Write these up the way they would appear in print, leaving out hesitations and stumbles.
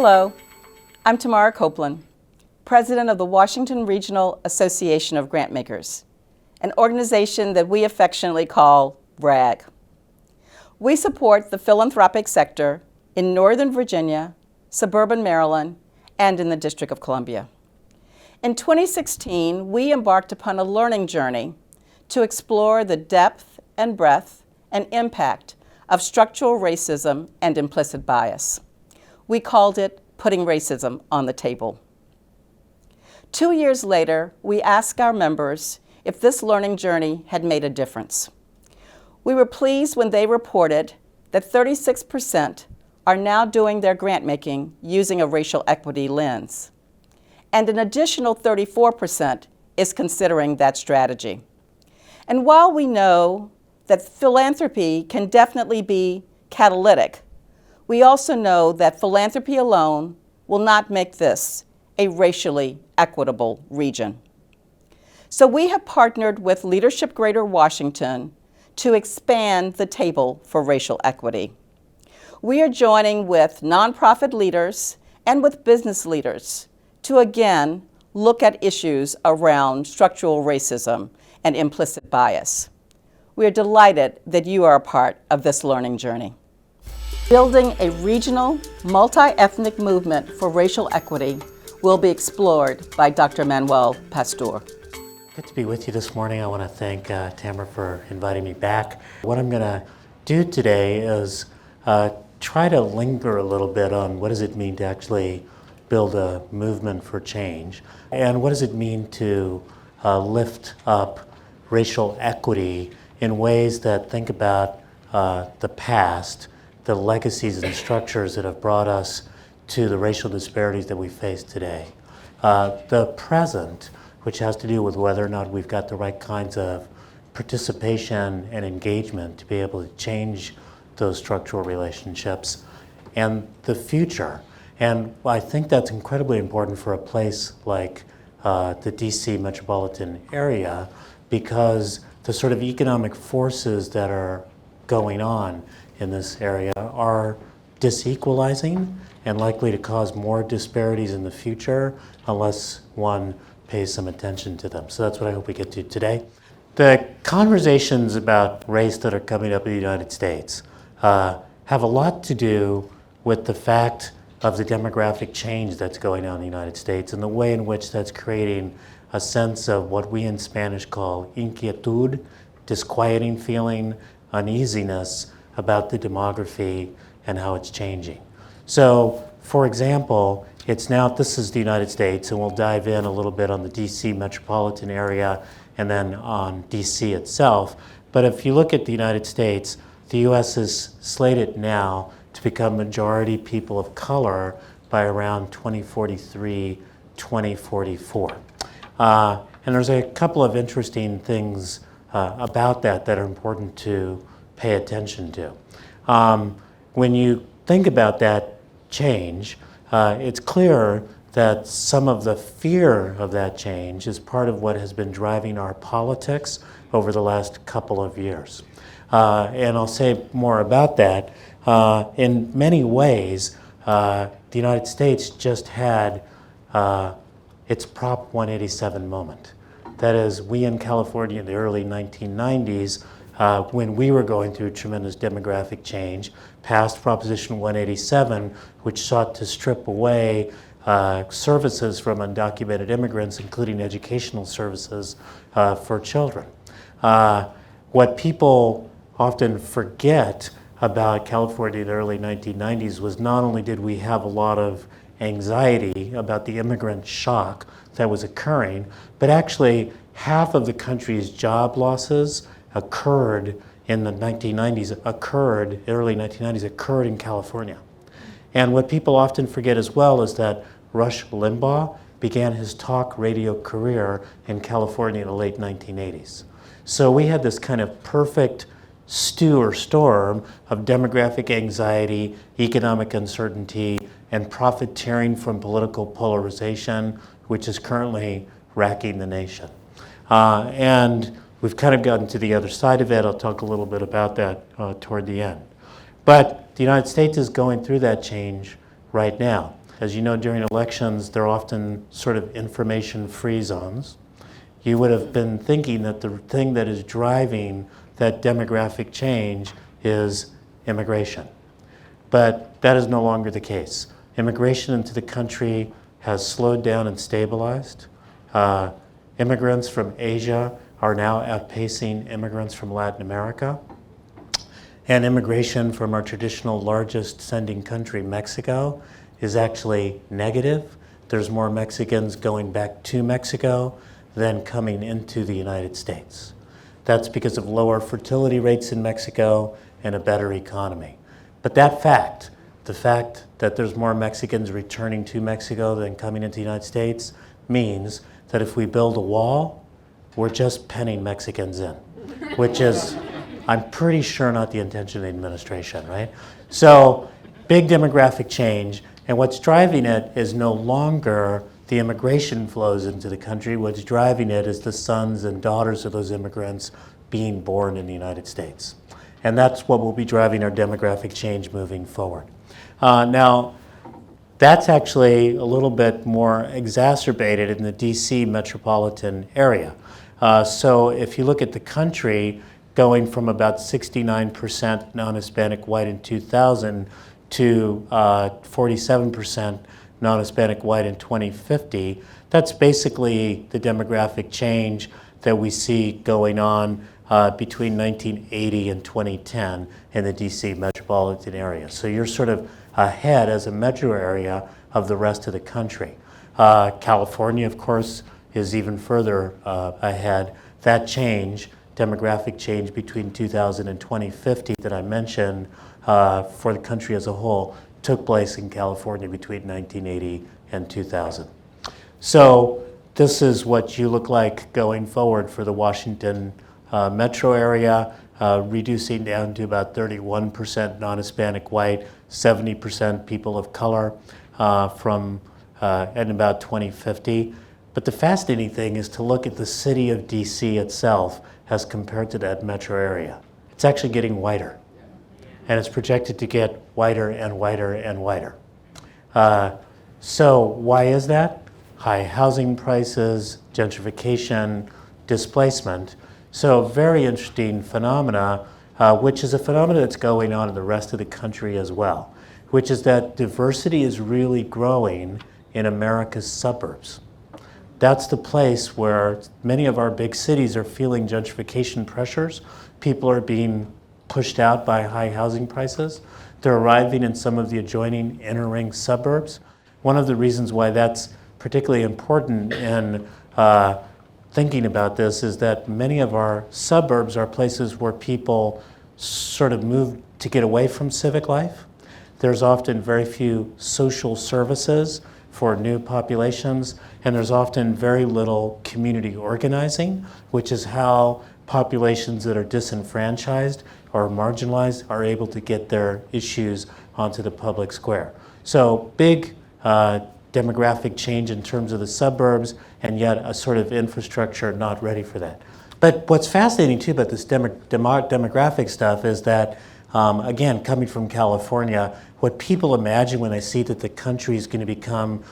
Hello, I'm Tamara Copeland, President of the Washington Regional Association of Grantmakers, an organization that we affectionately call WRAG. We support the philanthropic sector in Northern Virginia, suburban Maryland, and in the District of Columbia. In 2016, we embarked upon a learning journey to explore the depth and breadth and impact of structural racism and implicit bias. We called it Putting Racism on the Table. 2 years later, we asked our members if this learning journey had made a difference. We were pleased when they reported that 36% are now doing their grant making using a racial equity lens, and an additional 34% is considering that strategy. And while we know that philanthropy can definitely be catalytic, we also know that philanthropy alone will not make this a racially equitable region. So we have partnered with Leadership Greater Washington to expand the table for racial equity. We are joining with nonprofit leaders and with business leaders to again look at issues around structural racism and implicit bias. We are delighted that you are a part of this learning journey. Building a regional, multi-ethnic movement for racial equity will be explored by Dr. Manuel Pastor. Good to be with you this morning. I want to thank Tamara for inviting me back. What I'm going to do today is try to linger a little bit on what does it mean to actually build a movement for change, and what does it mean to lift up racial equity in ways that think about the past, the legacies and structures that have brought us to the racial disparities that we face today. The present, which has to do with whether or not we've got the right kinds of participation and engagement to be able to change those structural relationships, and the future. And I think that's incredibly important for a place like the DC metropolitan area, because the sort of economic forces that are going on in this area are disequalizing and likely to cause more disparities in the future unless one pays some attention to them. So that's what I hope we get to today. The conversations about race that are coming up in the United States have a lot to do with the fact of the demographic change that's going on in the United States and the way in which that's creating a sense of what we in Spanish call inquietud, disquieting feeling, uneasiness about the demography and how it's changing. So, for example, this is the United States, and we'll dive in a little bit on the DC metropolitan area and then on DC itself. But if you look at the United States, the US is slated now to become majority people of color by around 2043, 2044. And there's a couple of interesting things about that are important to pay attention to. When you think about that change, it's clear that some of the fear of that change is part of what has been driving our politics over the last couple of years. And I'll say more about that. In many ways, the United States just had its Prop 187 moment. That is, we in California in the early 1990s, when we were going through tremendous demographic change, passed Proposition 187, which sought to strip away services from undocumented immigrants, including educational services for children. What people often forget about California in the early 1990s was not only did we have a lot of anxiety about the immigrant shock that was occurring, but actually half of the country's job losses occurred in the 1990s, early 1990s, occurred in California. And what people often forget as well is that Rush Limbaugh began his talk radio career in California in the late 1980s. So we had this kind of perfect stew or storm of demographic anxiety, economic uncertainty, and profiteering from political polarization, which is currently racking the nation. And we've kind of gotten to the other side of it. I'll talk a little bit about that toward the end. But the United States is going through that change right now. As you know, during elections, they're often sort of information-free zones. You would have been thinking that the thing that is driving that demographic change is immigration. But that is no longer the case. Immigration into the country has slowed down and stabilized. Immigrants from Asia are now outpacing immigrants from Latin America. And immigration from our traditional largest sending country, Mexico, is actually negative. There's more Mexicans going back to Mexico than coming into the United States. That's because of lower fertility rates in Mexico and a better economy. But that fact, the fact that there's more Mexicans returning to Mexico than coming into the United States, means that if we build a wall, we're just penning Mexicans in, which is, I'm pretty sure, not the intention of the administration, right? So, big demographic change, and what's driving it is no longer the immigration flows into the country. What's driving it is the sons and daughters of those immigrants being born in the United States. And that's what will be driving our demographic change moving forward. Now, that's actually a little bit more exacerbated in the DC metropolitan area. So if you look at the country, going from about 69% non-Hispanic white in 2000 to 47% non-Hispanic white in 2050, that's basically the demographic change that we see going on between 1980 and 2010 in the DC metropolitan area. So you're sort of ahead as a metro area of the rest of the country. California, of course, is even further ahead. That change, demographic change between 2000 and 2050 that I mentioned for the country as a whole, took place in California between 1980 and 2000. So this is what you look like going forward for the Washington metro area, reducing down to about 31% non-Hispanic white, 70% people of color from in about 2050. But the fascinating thing is to look at the city of DC itself as compared to that metro area. It's actually getting whiter. And it's projected to get whiter and whiter and whiter. So why is that? High housing prices, gentrification, displacement. So very interesting phenomena, which is a phenomena that's going on in the rest of the country as well, which is that diversity is really growing in America's suburbs. That's the place where many of our big cities are feeling gentrification pressures. People are being pushed out by high housing prices. They're arriving in some of the adjoining inner ring suburbs. One of the reasons why that's particularly important in thinking about this is that many of our suburbs are places where people sort of move to get away from civic life. There's often very few social services for new populations, and there's often very little community organizing, which is how populations that are disenfranchised or marginalized are able to get their issues onto the public square. So big demographic change in terms of the suburbs, and yet a sort of infrastructure not ready for that. But what's fascinating too about this demographic stuff is that, again, coming from California, what people imagine when they see that the country is going to become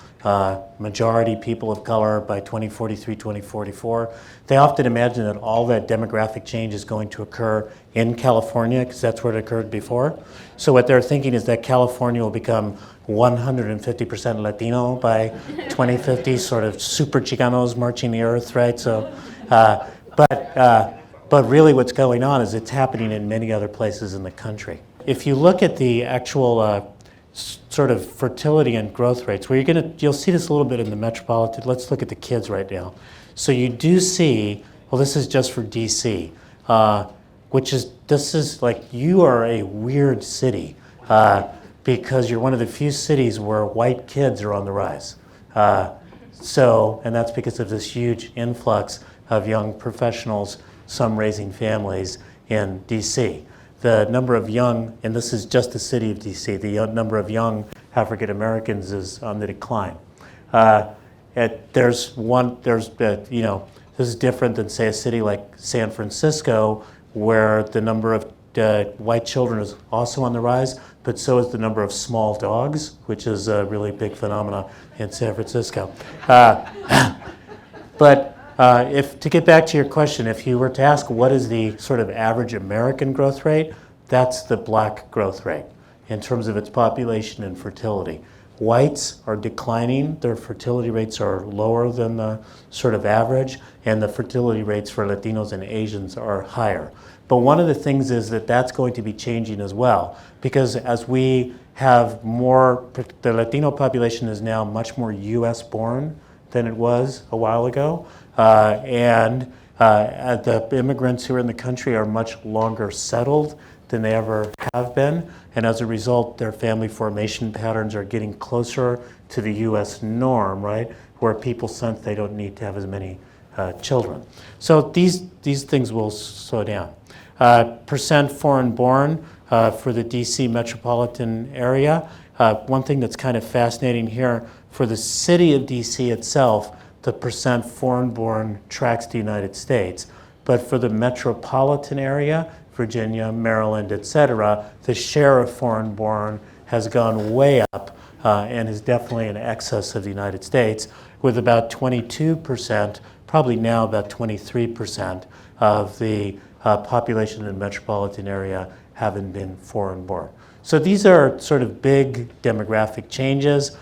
majority people of color by 2043, 2044, they often imagine that all that demographic change is going to occur in California, because that's where it occurred before. So what they're thinking is that California will become 150% Latino by 2050, sort of super Chicanos marching the earth, right? So, but really what's going on is it's happening in many other places in the country. If you look at the actual sort of fertility and growth rates, where you'll see this a little bit in the metropolitan. Let's look at the kids right now. So you do see, well, this is just for DC, this is like, you are a weird city because you're one of the few cities where white kids are on the rise. And that's because of this huge influx of young professionals, some raising families in DC. The number of young, and this is just the city of DC, the number of young African Americans is on the decline. This is different than, say, a city like San Francisco, where the number of white children is also on the rise, but so is the number of small dogs, which is a really big phenomenon in San Francisco. But to get back to your question, if you were to ask what is the sort of average American growth rate, that's the black growth rate in terms of its population and fertility. Whites are declining, their fertility rates are lower than the sort of average, and the fertility rates for Latinos and Asians are higher. But one of the things is that that's going to be changing as well, because as we have more, the Latino population is now much more US born than it was a while ago, and the immigrants who are in the country are much longer settled than they ever have been, and as a result, their family formation patterns are getting closer to the US norm, right, where people sense they don't need to have as many children. So these things will slow down. Percent foreign born for the DC metropolitan area. One thing that's kind of fascinating here, for the city of DC itself, the percent foreign born tracks the United States. But for the metropolitan area, Virginia, Maryland, et cetera, the share of foreign born has gone way up and is definitely in excess of the United States, with about 22%, probably now about 23% of the population in the metropolitan area having been foreign born. So these are sort of big demographic changes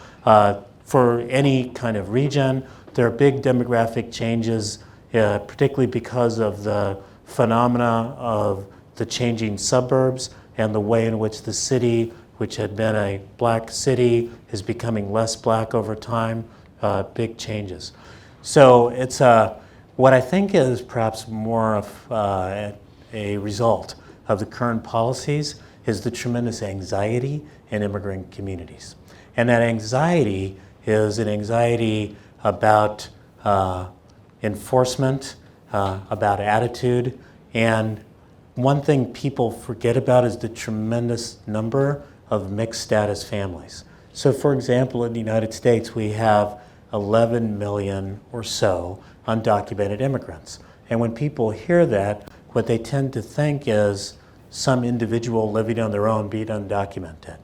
for any kind of region. There are big demographic changes, particularly because of the phenomena of the changing suburbs and the way in which the city, which had been a black city, is becoming less black over time. Big changes. So it's what I think is perhaps more of a result of the current policies is the tremendous anxiety in immigrant communities. And that anxiety is an anxiety about enforcement, about attitude, and one thing people forget about is the tremendous number of mixed status families. So for example, in the United States, we have 11 million or so undocumented immigrants. And when people hear that, what they tend to think is some individual living on their own being undocumented.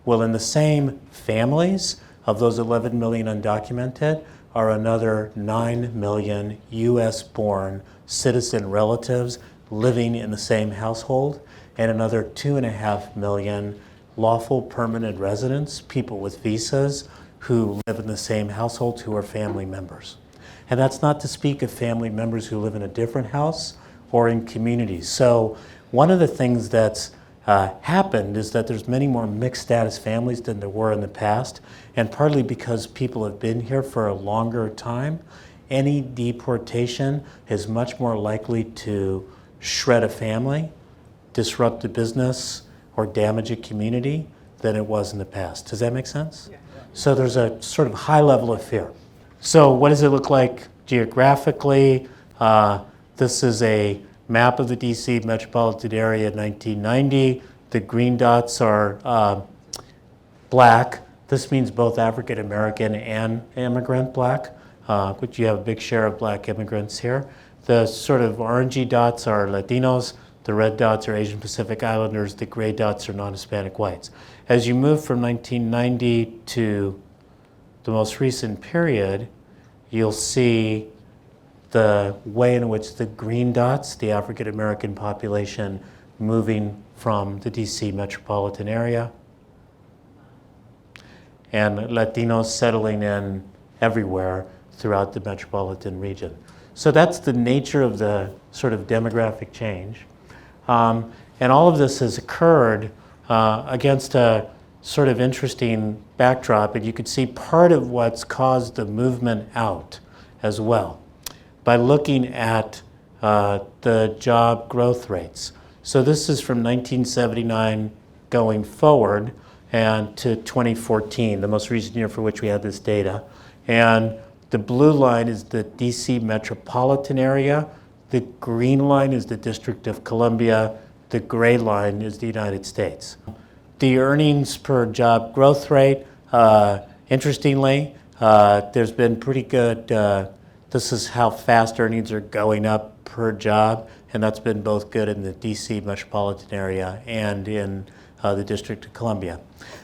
Well, in the same families of those 11 million undocumented are another 9 million US-born citizen relatives living in the same household, and another 2.5 million lawful permanent residents, people with visas, who live in the same household, who are family members. And that's not to speak of family members who live in a different house or in communities. So one of the things that's happened is that there's many more mixed status families than there were in the past, and partly because people have been here for a longer time, any deportation is much more likely to shred a family, disrupt a business, or damage a community than it was in the past. Does that make sense? Yeah. So there's a sort of high level of fear. So what does it look like geographically? This is a map of the DC metropolitan area in 1990. The green dots are black. This means both African American and immigrant black, which you have a big share of black immigrants here. The sort of orangey dots are Latinos, the red dots are Asian Pacific Islanders, the gray dots are non-Hispanic whites. As you move from 1990 to the most recent period, you'll see the way in which the green dots, the African American population, moving from the DC metropolitan area, and Latinos settling in everywhere throughout the metropolitan region. So that's the nature of the sort of demographic change. And all of this has occurred against a sort of interesting backdrop, and you could see part of what's caused the movement out as well by looking at the job growth rates. So this is from 1979 going forward and to 2014, the most recent year for which we had this data. And the blue line is the DC metropolitan area. The green line is the District of Columbia. The gray line is the United States. The earnings per job growth rate, interestingly, there's been pretty good This is how fast earnings are going up per job, and that's been both good in the DC metropolitan area and in the District of Columbia.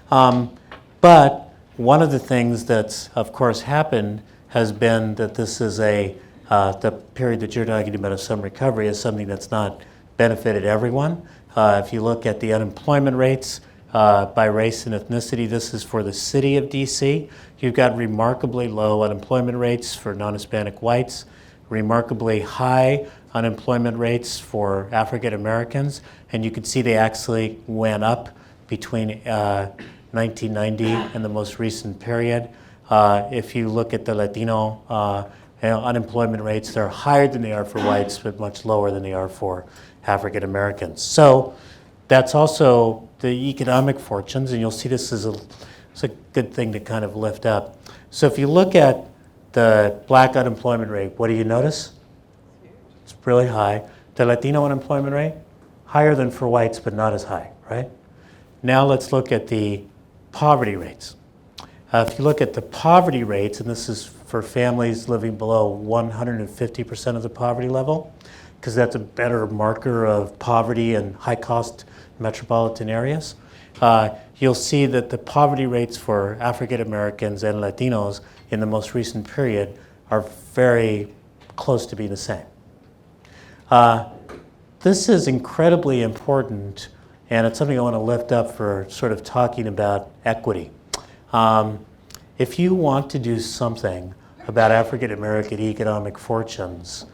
But one of the things that's, of course, happened has been that this is the period that you're talking about of some recovery is something that's not benefited everyone. If you look at the unemployment rates by race and ethnicity, this is for the city of DC. You've got remarkably low unemployment rates for non-Hispanic whites, remarkably high unemployment rates for African Americans, and you can see they actually went up between 1990 and the most recent period. If you look at the Latino unemployment rates, they're higher than they are for whites, but much lower than they are for African Americans. So that's also the economic fortunes, and you'll see this as it's a good thing to kind of lift up. So if you look at the black unemployment rate, what do you notice? It's really high. The Latino unemployment rate, higher than for whites, but not as high, right? Now let's look at the poverty rates. If you look at the poverty rates, and this is for families living below 150% of the poverty level, because that's a better marker of poverty in high-cost metropolitan areas, you'll see that the poverty rates for African Americans and Latinos in the most recent period are very close to being the same. This is incredibly important, and it's something I want to lift up for sort of talking about equity. If you want to do something about African American economic fortunes,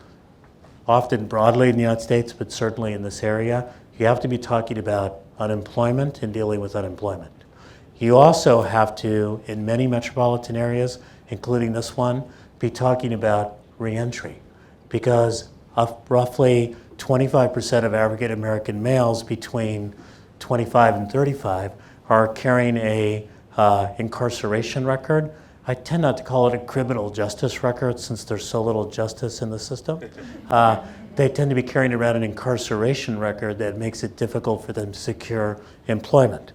often broadly in the United States, but certainly in this area, you have to be talking about unemployment and dealing with unemployment. You also have to, in many metropolitan areas, including this one, be talking about reentry, because of roughly 25% of African American males between 25 and 35 are carrying a incarceration record. I tend not to call it a criminal justice record since there's so little justice in the system. They tend to be carrying around an incarceration record that makes it difficult for them to secure employment.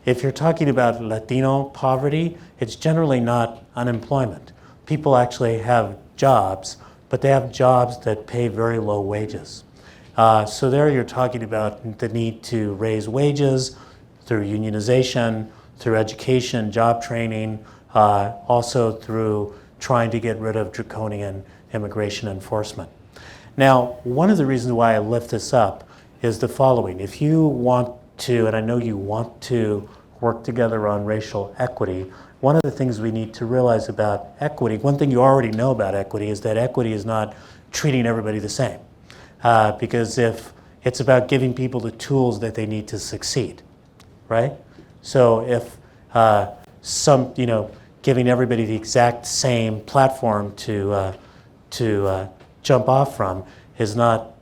If you're talking about Latino poverty, it's generally not unemployment. People actually have jobs, but they have jobs that pay very low wages. So there you're talking about the need to raise wages through unionization, through education, job training, also through trying to get rid of draconian immigration enforcement. Now, one of the reasons why I lift this up is the following. If you want to, and I know you want to, work together on racial equity, one of the things we need to realize about equity, one thing you already know about equity is that equity is not treating everybody the same. Because if it's about giving people the tools that they need to succeed, right? So if giving everybody the exact same platform to jump off from is not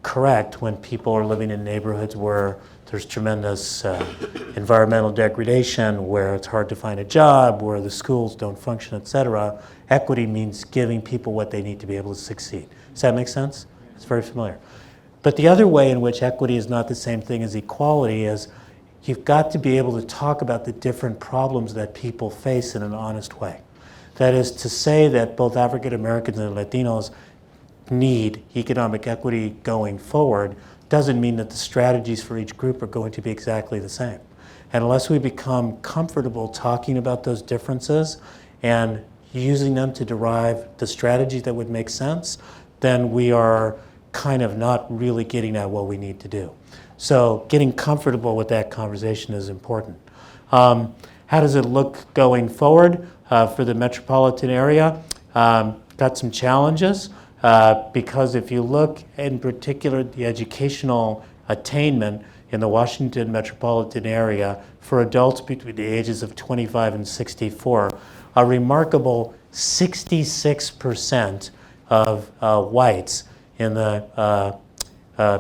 correct when people are living in neighborhoods where there's tremendous environmental degradation, where it's hard to find a job, where the schools don't function, et cetera. Equity means giving people what they need to be able to succeed. Does that make sense? It's very familiar. But the other way in which equity is not the same thing as equality is you've got to be able to talk about the different problems that people face in an honest way. That is to say that both African Americans and Latinos need economic equity going forward doesn't mean that the strategies for each group are going to be exactly the same. And unless we become comfortable talking about those differences and using them to derive the strategies that would make sense, then we are kind of not really getting at what we need to do. So getting comfortable with that conversation is important. How does it look going forward for the metropolitan area? Got some challenges because if you look in particular at the educational attainment in the Washington metropolitan area for adults between the ages of 25 and 64, a remarkable 66% of whites in the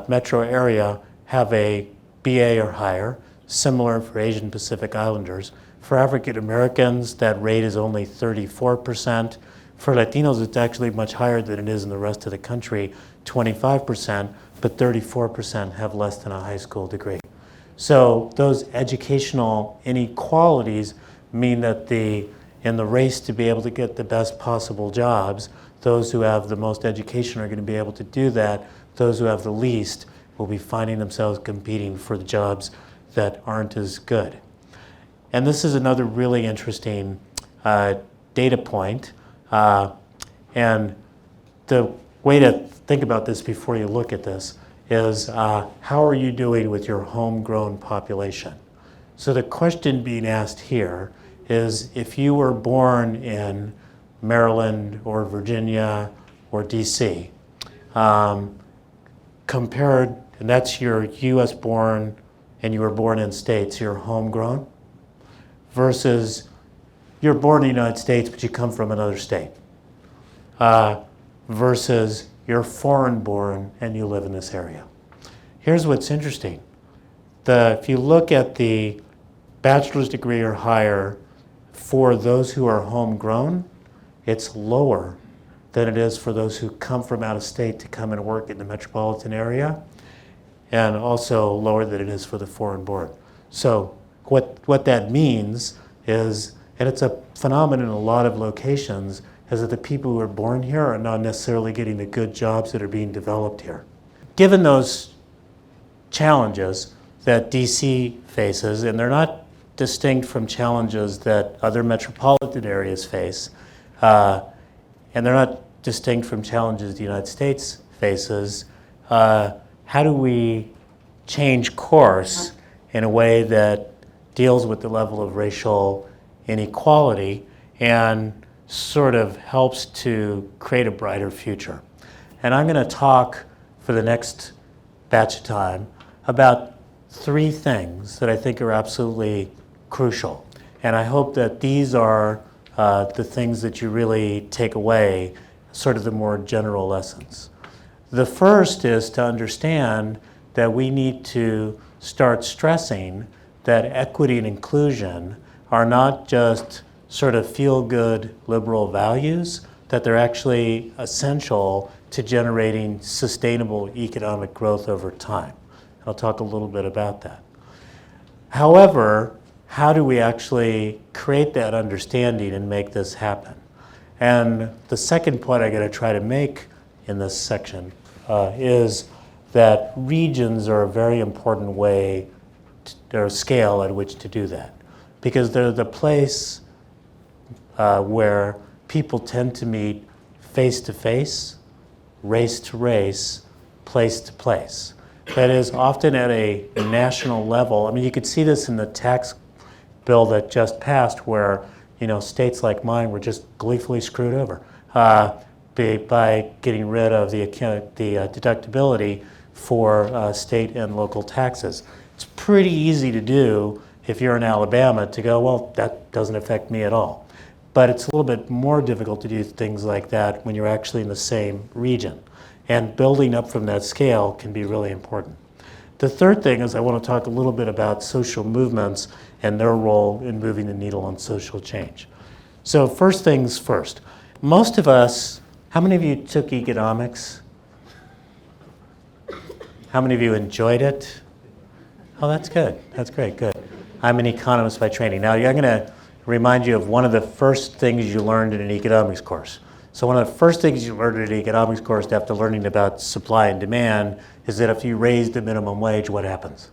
metro area have a BA or higher, similar for Asian Pacific Islanders. For African Americans, that rate is only 34%. For Latinos, it's actually much higher than it is in the rest of the country, 25%, but 34% have less than a high school degree. So those educational inequalities mean that in the race to be able to get the best possible jobs, those who have the most education are going to be able to do that. Those who have the least will be finding themselves competing for the jobs that aren't as good. And this is another really interesting data point. And the way to think about this before you look at this is how are you doing with your homegrown population? So the question being asked here is if you were born in Maryland or Virginia or DC, compared, and that's your US born and you were born in states, you're homegrown, versus you're born in the United States but you come from another state, versus you're foreign born and you live in this area. Here's what's interesting. If you look at the bachelor's degree or higher for those who are homegrown, it's lower than it is for those who come from out of state to come and work in the metropolitan area, and also lower than it is for the foreign born. So what that means is, and it's a phenomenon in a lot of locations, is that the people who are born here are not necessarily getting the good jobs that are being developed here. Given those challenges that DC faces, and they're not distinct from challenges that other metropolitan areas face, and they're not distinct from challenges the United States faces, how do we change course in a way that deals with the level of racial inequality and sort of helps to create a brighter future? And I'm going to talk for the next batch of time about 3 things that I think are absolutely crucial. And I hope that these are the things that you really take away, sort of the more general lessons. The first is to understand that we need to start stressing that equity and inclusion are not just sort of feel-good liberal values, that they're actually essential to generating sustainable economic growth over time. I'll talk a little bit about that. However, how do we actually create that understanding and make this happen? And the second point I'm going to try to make in this section is that regions are a very important way, or scale at which to do that. Because they're the place where people tend to meet face to face, race to race, place to place. That is often at a national level. I mean, you could see this in the tax bill that just passed, where states like mine were just gleefully screwed over by getting rid of the deductibility for state and local taxes. It's pretty easy to do if you're in Alabama to go, well, that doesn't affect me at all. But it's a little bit more difficult to do things like that when you're actually in the same region. And building up from that scale can be really important. The third thing is I want to talk a little bit about social movements and their role in moving the needle on social change. So first things first. Most of us, how many of you took economics? How many of you enjoyed it? Oh, that's good. That's great, good. I'm an economist by training. Now, I'm going to remind you of one of the first things you learned in an economics course. So one of the first things you learned in an economics course after learning about supply and demand is that if you raise the minimum wage, what happens?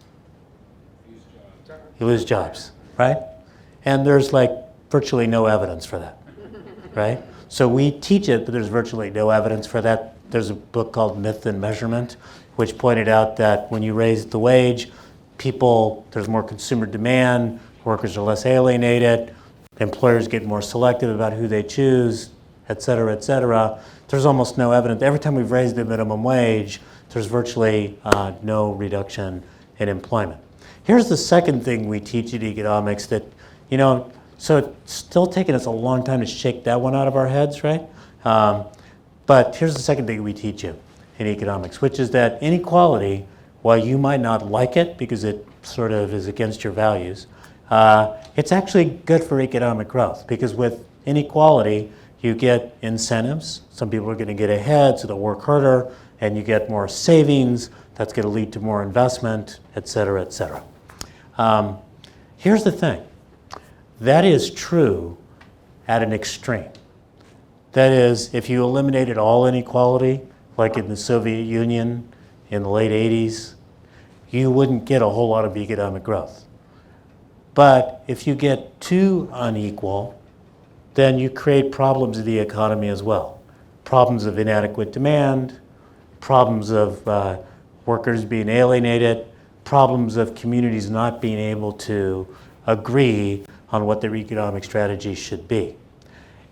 You lose jobs, right? And there's like virtually no evidence for that, right? So we teach it, but there's virtually no evidence for that. There's a book called Myth and Measurement, which pointed out that when you raise the wage, there's more consumer demand, workers are less alienated, employers get more selective about who they choose, et cetera, et cetera. There's almost no evidence. Every time we've raised the minimum wage, there's virtually no reduction in employment. Here's the second thing we teach in economics that, so it's still taking us a long time to shake that one out of our heads, right? But here's the second thing we teach you in economics, which is that inequality, while you might not like it because it sort of is against your values, it's actually good for economic growth, because with inequality, you get incentives. Some people are going to get ahead, so they'll work harder, and you get more savings. That's going to lead to more investment, et cetera, et cetera. Here's the thing. That is true at an extreme. That is, if you eliminated all inequality, like in the Soviet Union in the late 80s, you wouldn't get a whole lot of economic growth. But if you get too unequal, then you create problems in the economy as well. Problems of inadequate demand, problems of workers being alienated, problems of communities not being able to agree on what their economic strategy should be.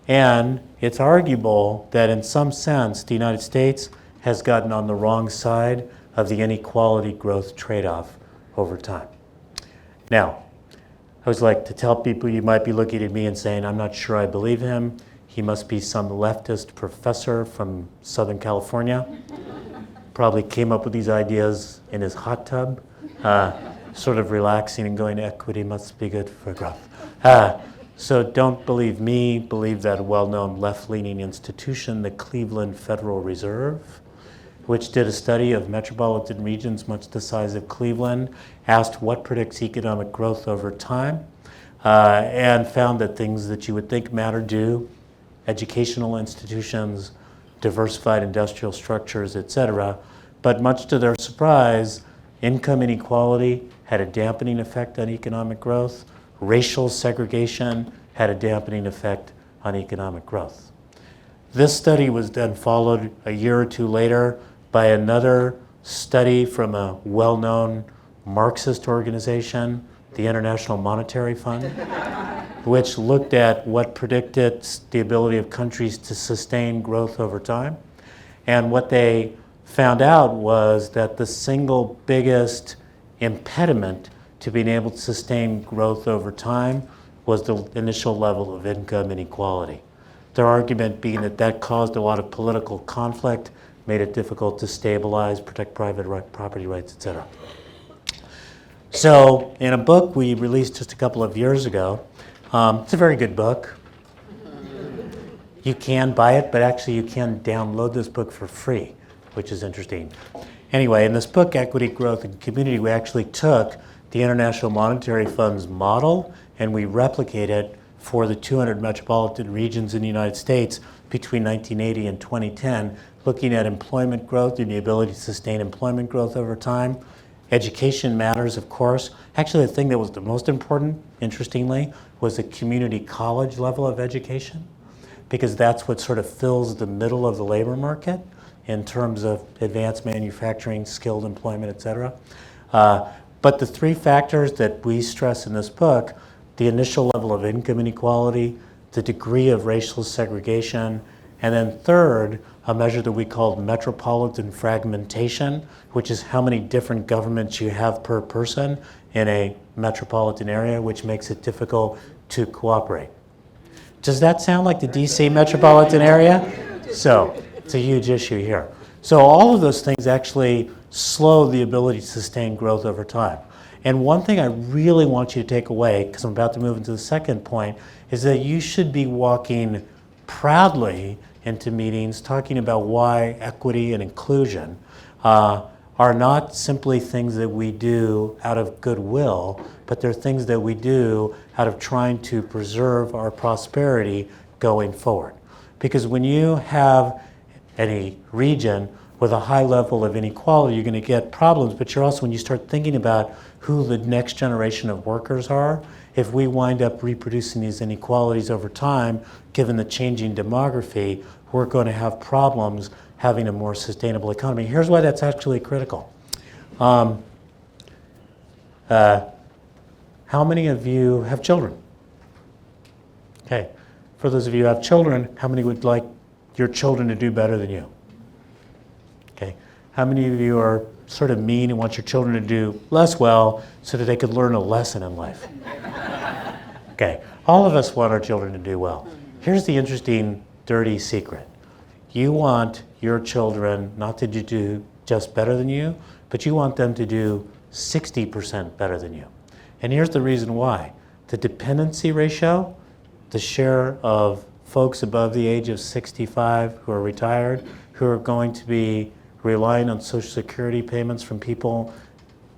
And it's arguable that in some sense, the United States has gotten on the wrong side of the inequality growth trade-off over time. Now, I always like to tell people, you might be looking at me and saying, I'm not sure I believe him. He must be some leftist professor from Southern California. Probably came up with these ideas in his hot tub, sort of relaxing and going, equity must be good for growth. So don't believe me, believe that well-known left-leaning institution, the Cleveland Federal Reserve, which did a study of metropolitan regions much the size of Cleveland, asked what predicts economic growth over time, and found that things that you would think matter do, educational institutions, diversified industrial structures, etc. But much to their surprise, income inequality had a dampening effect on economic growth. Racial segregation had a dampening effect on economic growth. This study was then followed a year or two later by another study from a well-known Marxist organization, the International Monetary Fund, which looked at what predicted the ability of countries to sustain growth over time. And what they found out was that the single biggest impediment to being able to sustain growth over time was the initial level of income inequality. Their argument being that that caused a lot of political conflict, made it difficult to stabilize, protect private property rights, etc. So in a book we released just a couple of years ago, it's a very good book. You can buy it, but actually you can download this book for free, which is interesting. Anyway, in this book, Equity, Growth, and Community, we actually took the International Monetary Fund's model and we replicated it for the 200 metropolitan regions in the United States between 1980 and 2010, looking at employment growth and the ability to sustain employment growth over time. Education matters, of course. Actually, the thing that was the most important, interestingly, was the community college level of education, because that's what sort of fills the middle of the labor market in terms of advanced manufacturing, skilled employment, et cetera. But the three factors that we stress in this book, the initial level of income inequality, the degree of racial segregation, and then third, a measure that we called metropolitan fragmentation, which is how many different governments you have per person in a metropolitan area, which makes it difficult to cooperate. Does that sound like the DC metropolitan area? So it's a huge issue here. So all of those things actually slow the ability to sustain growth over time. And one thing I really want you to take away, because I'm about to move into the second point, is that you should be walking proudly into meetings talking about why equity and inclusion are not simply things that we do out of goodwill, but they're things that we do out of trying to preserve our prosperity going forward. Because when you have any region with a high level of inequality, you're going to get problems, but you're also, when you start thinking about who the next generation of workers are, if we wind up reproducing these inequalities over time, given the changing demography, we're going to have problems having a more sustainable economy. Here's why that's actually critical. How many of you have children? Okay, for those of you who have children, how many would like your children to do better than you? Okay, how many of you are sort of mean and want your children to do less well so that they could learn a lesson in life? Okay, all of us want our children to do well. Here's the interesting, dirty secret. You want your children not to do just better than you, but you want them to do 60% better than you. And here's the reason why. The dependency ratio, the share of folks above the age of 65 who are retired, who are going to be relying on Social Security payments from people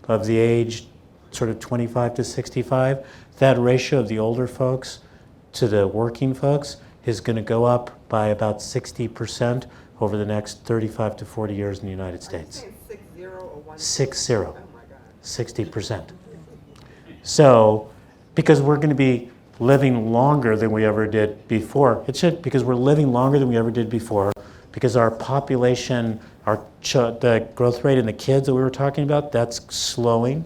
of the age sort of 25 to 65, that ratio of the older folks to the working folks is going to go up by about 60% over the next 35 to 40 years in the United States. 60 or 1? 60. Oh my God. 60%. So, because we're going to be living longer than we ever did before. It should, because we're living longer than we ever did before, because our population, the growth rate in the kids that we were talking about, that's slowing,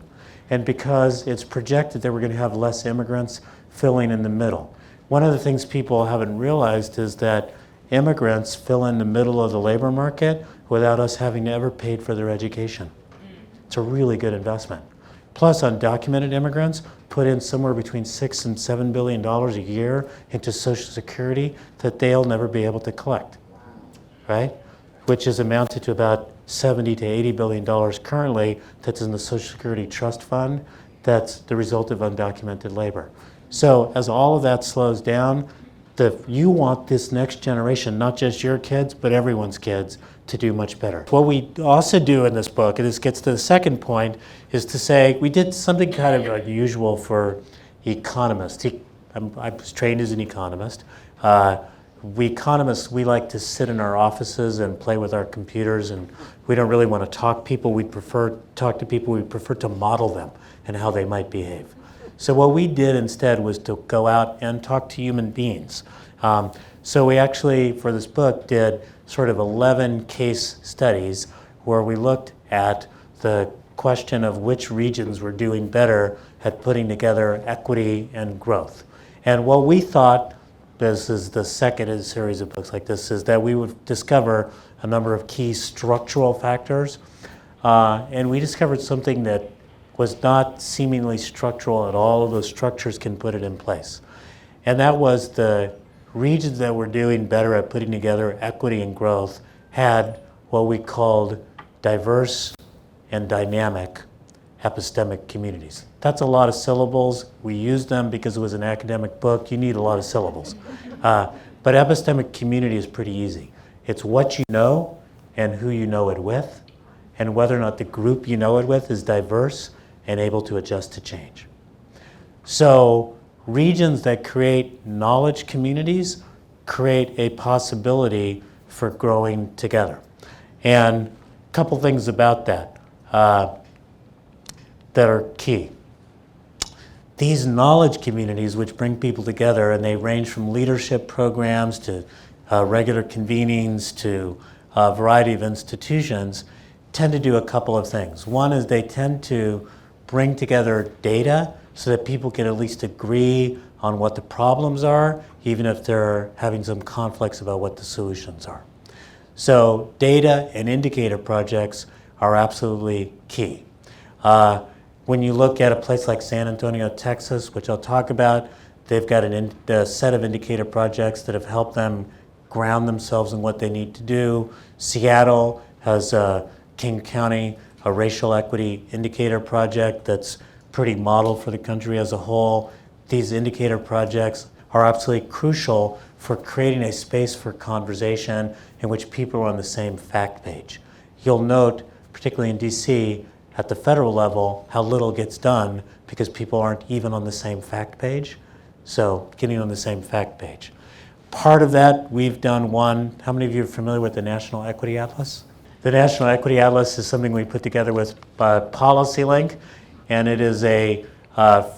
and because it's projected that we're going to have less immigrants filling in the middle. One of the things people haven't realized is that immigrants fill in the middle of the labor market without us having to ever paid for their education. It's a really good investment. Plus, undocumented immigrants put in somewhere between $6 and $7 billion a year into Social Security that they'll never be able to collect, right? Which is amounted to about $70 to $80 billion currently that's in the Social Security Trust Fund. That's the result of undocumented labor. So as all of that slows down, you want this next generation, not just your kids, but everyone's kids, to do much better. What we also do in this book, and this gets to the second point, is to say we did something kind of unusual for economists. I was trained as an economist. We economists, we like to sit in our offices and play with our computers, and we don't really want to talk to people. We prefer to model them and how they might behave. So what we did instead was to go out and talk to human beings. So we actually, for this book, did sort of 11 case studies where we looked at the question of which regions were doing better at putting together equity and growth. And what we thought, this is the second in a series of books like this, is that we would discover a number of key structural factors. And we discovered something that was not seemingly structural at all. Those structures can put it in place. And that was the regions that were doing better at putting together equity and growth had what we called diverse and dynamic epistemic communities. That's a lot of syllables. We used them because it was an academic book. You need a lot of syllables. But epistemic community is pretty easy. It's what you know and who you know it with, and whether or not the group you know it with is diverse and able to adjust to change. So regions that create knowledge communities create a possibility for growing together. And a couple things about that that are key. These knowledge communities, which bring people together, and they range from leadership programs to regular convenings to a variety of institutions, tend to do a couple of things. One is they tend to bring together data so that people can at least agree on what the problems are, even if they're having some conflicts about what the solutions are. So data and indicator projects are absolutely key. When you look at a place like San Antonio, Texas, which I'll talk about, they've got a set of indicator projects that have helped them ground themselves in what they need to do. Seattle has King County, a racial equity indicator project that's pretty model for the country as a whole. These indicator projects are absolutely crucial for creating a space for conversation in which people are on the same fact page. You'll note, particularly in DC, at the federal level, how little gets done because people aren't even on the same fact page. So getting on the same fact page. Part of that, we've done one. How many of you are familiar with the National Equity Atlas? The National Equity Atlas is something we put together with PolicyLink, and it is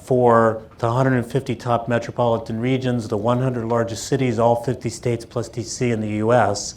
for the 150 top metropolitan regions, the 100 largest cities, all 50 states plus DC in the US.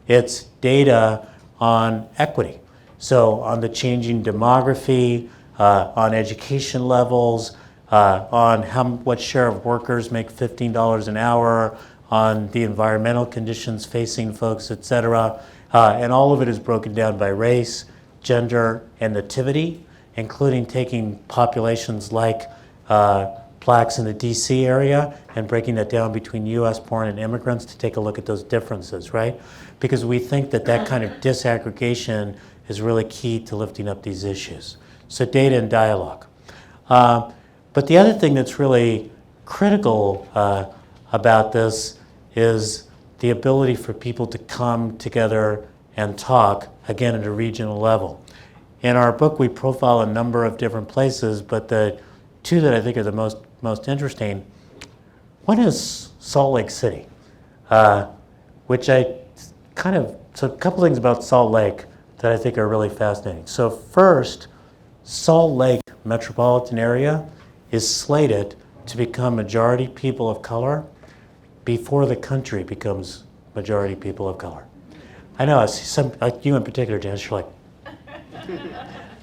It's data on equity. So on the changing demography, on education levels, on what share of workers make $15 an hour, on the environmental conditions facing folks, et cetera. And all of it is broken down by race, gender, and nativity, including taking populations like blacks in the DC area and breaking that down between US born and immigrants to take a look at those differences, right? Because we think that that kind of disaggregation is really key to lifting up these issues. So data and dialogue. But the other thing that's really critical about this is the ability for people to come together and talk, again, at a regional level. In our book, we profile a number of different places, but the two that I think are the most interesting, one is Salt Lake City. which so a couple things about Salt Lake that I think are really fascinating. So first, Salt Lake metropolitan area is slated to become majority people of color before the country becomes majority people of color. I know, I see some, like you in particular, Janice, you're like,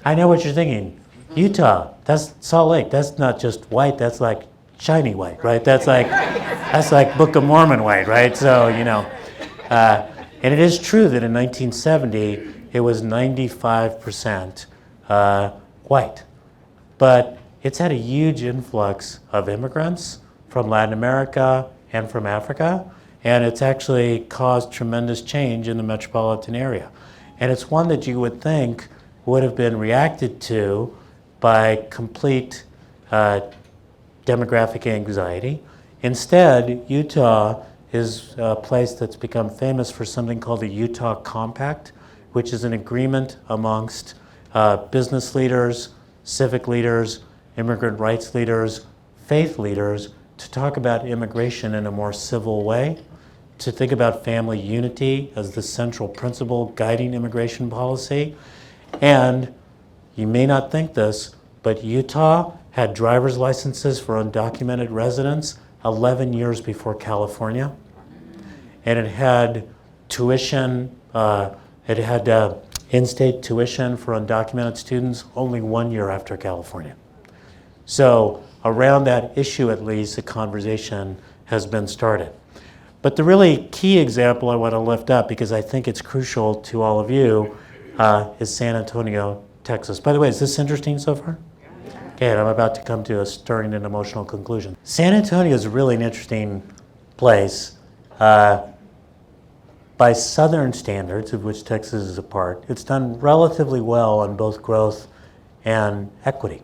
I know what you're thinking. Utah, that's Salt Lake, that's not just white, that's like shiny white, right? That's like Book of Mormon white, right? So, and it is true that in 1970, it was 95% white. But it's had a huge influx of immigrants from Latin America and from Africa, and it's actually caused tremendous change in the metropolitan area. And it's one that you would think would have been reacted to by complete demographic anxiety. Instead, Utah is a place that's become famous for something called the Utah Compact, which is an agreement amongst business leaders, civic leaders, immigrant rights leaders, faith leaders, to talk about immigration in a more civil way, to think about family unity as the central principle guiding immigration policy. And you may not think this, but Utah had driver's licenses for undocumented residents 11 years before California. And it had tuition, in-state tuition for undocumented students only 1 year after California. So around that issue, at least, a conversation has been started. But the really key example I want to lift up, because I think it's crucial to all of you, is San Antonio, Texas. By the way, is this interesting so far? Okay, and I'm about to come to a stirring and emotional conclusion. San Antonio is really an interesting place. By Southern standards, of which Texas is a part, it's done relatively well on both growth and equity.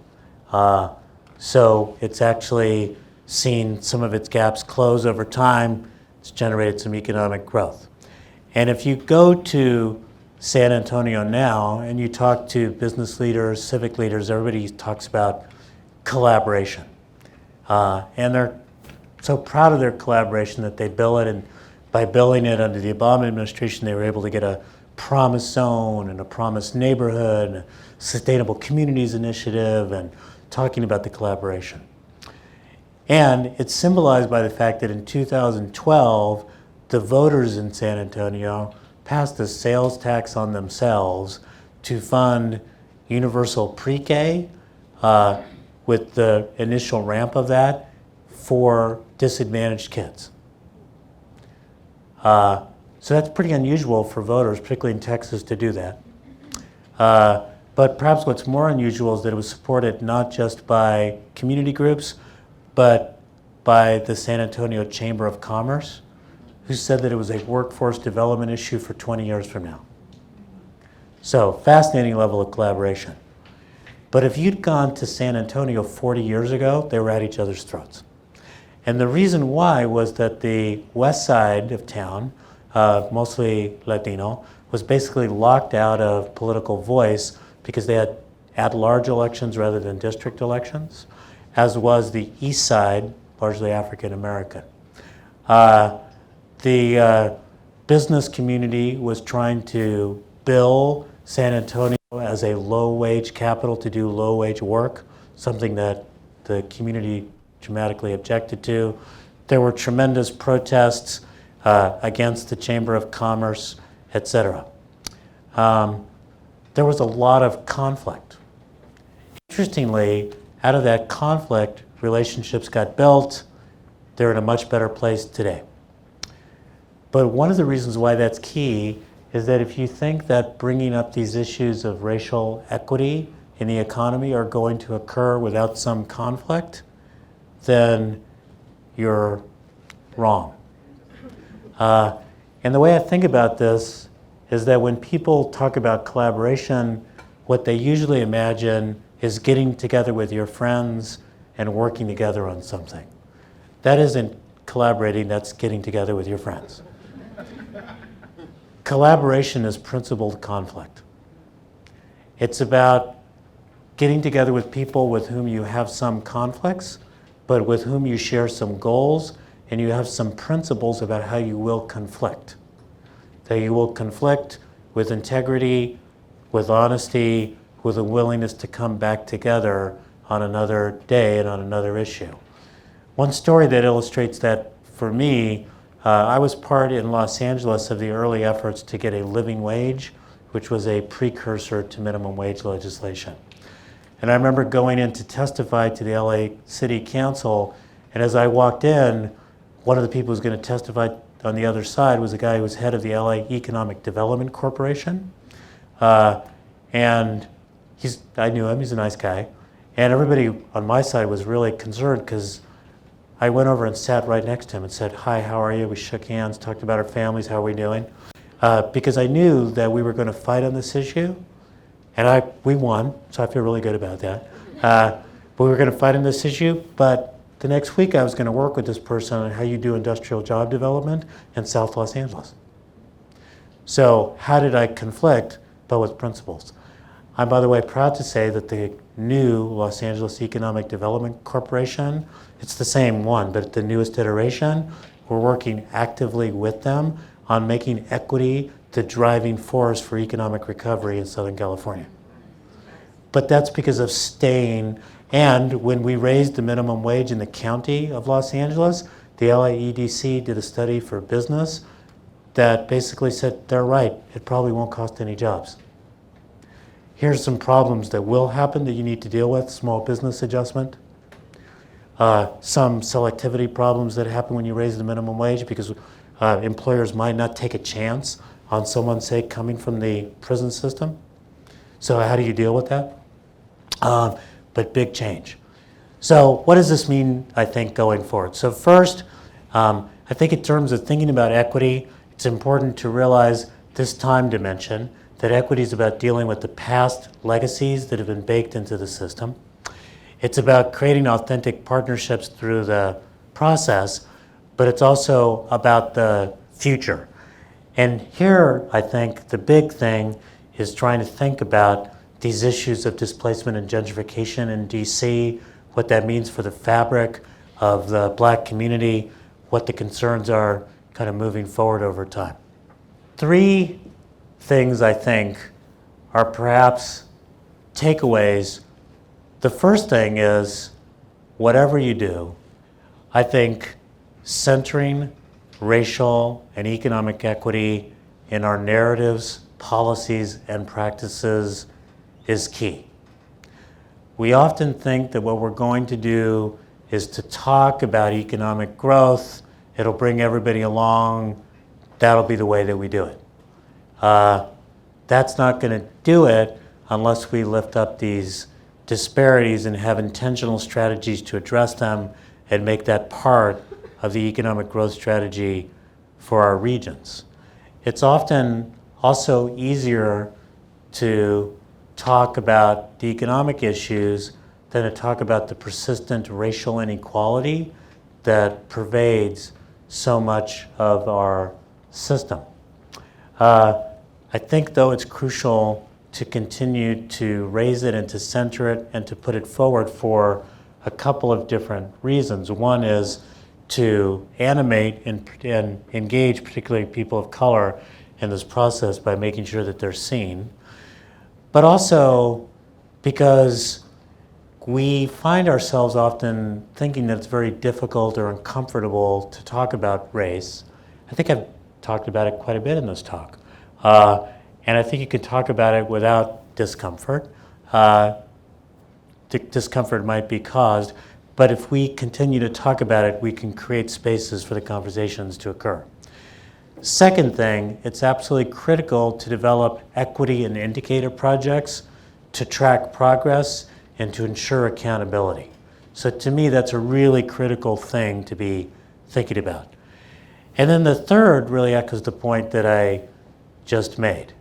So it's actually seen some of its gaps close over time. It's generated some economic growth. And if you go to San Antonio now and you talk to business leaders, civic leaders, everybody talks about collaboration. And they're so proud of their collaboration that they bill it, and by billing it under the Obama administration, they were able to get a promise zone and a promise neighborhood and a sustainable communities initiative, and talking about the collaboration. And it's symbolized by the fact that in 2012, the voters in San Antonio passed a sales tax on themselves to fund universal pre-K with the initial ramp of that for disadvantaged kids. So that's pretty unusual for voters, particularly in Texas, to do that. But perhaps what's more unusual is that it was supported not just by community groups, but by the San Antonio Chamber of Commerce, who said that it was a workforce development issue for 20 years from now. So, fascinating level of collaboration. But if you'd gone to San Antonio 40 years ago, they were at each other's throats. And the reason why was that the west side of town, mostly Latino, was basically locked out of political voice because they had at-large elections rather than district elections, as was the east side, largely African American. The business community was trying to bill San Antonio as a low-wage capital to do low-wage work, something that the community dramatically objected to. There were tremendous protests against the Chamber of Commerce, etc. There was a lot of conflict. Interestingly, out of that conflict, relationships got built. They're in a much better place today. But one of the reasons why that's key is that if you think that bringing up these issues of racial equity in the economy are going to occur without some conflict, then you're wrong. And the way I think about this is that when people talk about collaboration, what they usually imagine is getting together with your friends and working together on something. That isn't collaborating, that's getting together with your friends. Collaboration is principled conflict. It's about getting together with people with whom you have some conflicts, but with whom you share some goals and you have some principles about how you will conflict. that you will conflict with integrity, with honesty, with a willingness to come back together on another day and on another issue. One story that illustrates that for me, I was part in Los Angeles of the early efforts to get a living wage, which was a precursor to minimum wage legislation. And I remember going in to testify to the LA City Council, and as I walked in, one of the people who was going to testify on the other side was a guy who was head of the LA Economic Development Corporation. And I knew him, he's a nice guy. And everybody on my side was really concerned because I went over and sat right next to him and said, "Hi, how are you?" We shook hands, talked about our families, how are we doing? Because I knew that we were going to fight on this issue. And we won, so I feel really good about that. But we were going to fight on this issue, but the next week I was going to work with this person on how you do industrial job development in South Los Angeles. So how did I conflict, but with principles? I'm, by the way, proud to say that the new Los Angeles Economic Development Corporation, it's the same one, but the newest iteration, we're working actively with them on making equity the driving force for economic recovery in Southern California. But that's because of staying, and when we raised the minimum wage in the county of Los Angeles, the LAEDC did a study for business that basically said, they're right, it probably won't cost any jobs. Here's some problems that will happen that you need to deal with: small business adjustment, some selectivity problems that happen when you raise the minimum wage because employers might not take a chance on someone, say, coming from the prison system. So how do you deal with that? But big change. So what does this mean, I think, going forward? So first, I think in terms of thinking about equity, it's important to realize this time dimension, that equity is about dealing with the past legacies that have been baked into the system. It's about creating authentic partnerships through the process, but it's also about the future. And here, I think, the big thing is trying to think about these issues of displacement and gentrification in DC, what that means for the fabric of the Black community, what the concerns are kind of moving forward over time. Three things, I think, are perhaps takeaways. The first thing is, whatever you do, I think centering racial and economic equity in our narratives, policies, and practices is key. We often think that what we're going to do is to talk about economic growth, it'll bring everybody along, that'll be the way that we do it. That's not going to do it unless we lift up these disparities and have intentional strategies to address them and make that part of the economic growth strategy for our regions. It's often also easier to talk about the economic issues than to talk about the persistent racial inequality that pervades so much of our system. I think, though, it's crucial to continue to raise it and to center it and to put it forward for a couple of different reasons. One is to animate and engage particularly people of color in this process by making sure that they're seen, but also because we find ourselves often thinking that it's very difficult or uncomfortable to talk about race. I think I've talked about it quite a bit in this talk. And I think you can talk about it without discomfort. Discomfort might be caused, but if we continue to talk about it, we can create spaces for the conversations to occur. Second thing, it's absolutely critical to develop equity and indicator projects to track progress and to ensure accountability. So to me, that's a really critical thing to be thinking about. And then the third really echoes the point that I just made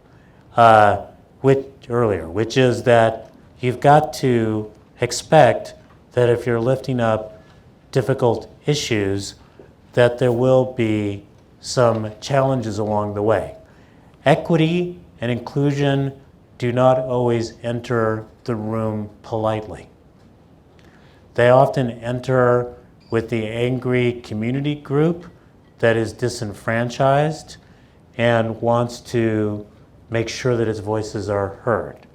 which is that you've got to expect that if you're lifting up difficult issues, that there will be some challenges along the way. Equity and inclusion do not always enter the room politely. They often enter with the angry community group that is disenfranchised and wants to make sure that its voices are heard.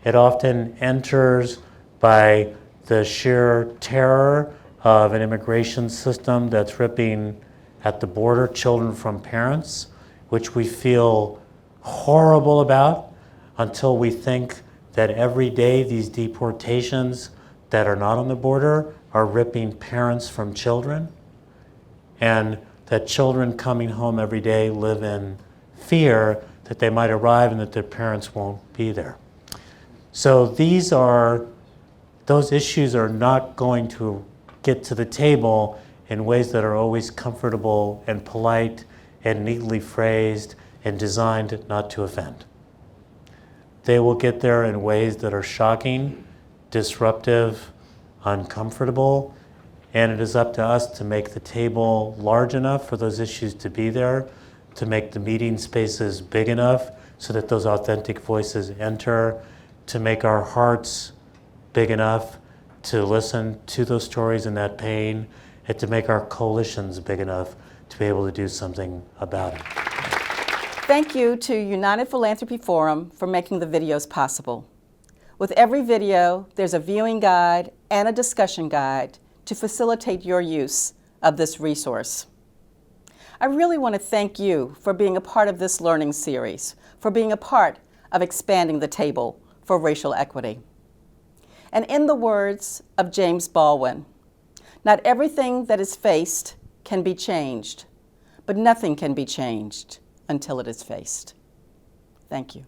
It often enters by the sheer terror of an immigration system that's ripping at the border children from parents, which we feel horrible about until we think that every day these deportations that are not on the border are ripping parents from children, and that children coming home every day live in fear that they might arrive and that their parents won't be there. So those issues are not going to get to the table in ways that are always comfortable and polite and neatly phrased and designed not to offend. They will get there in ways that are shocking, disruptive, uncomfortable, and it is up to us to make the table large enough for those issues to be there, to make the meeting spaces big enough so that those authentic voices enter, to make our hearts big enough to listen to those stories and that pain, and to make our coalitions big enough to be able to do something about it. Thank you to United Philanthropy Forum for making the videos possible. With every video, there's a viewing guide and a discussion guide to facilitate your use of this resource. I really want to thank you for being a part of this learning series, for being a part of expanding the table for racial equity. And in the words of James Baldwin, not everything that is faced can be changed, but nothing can be changed until it is faced. Thank you.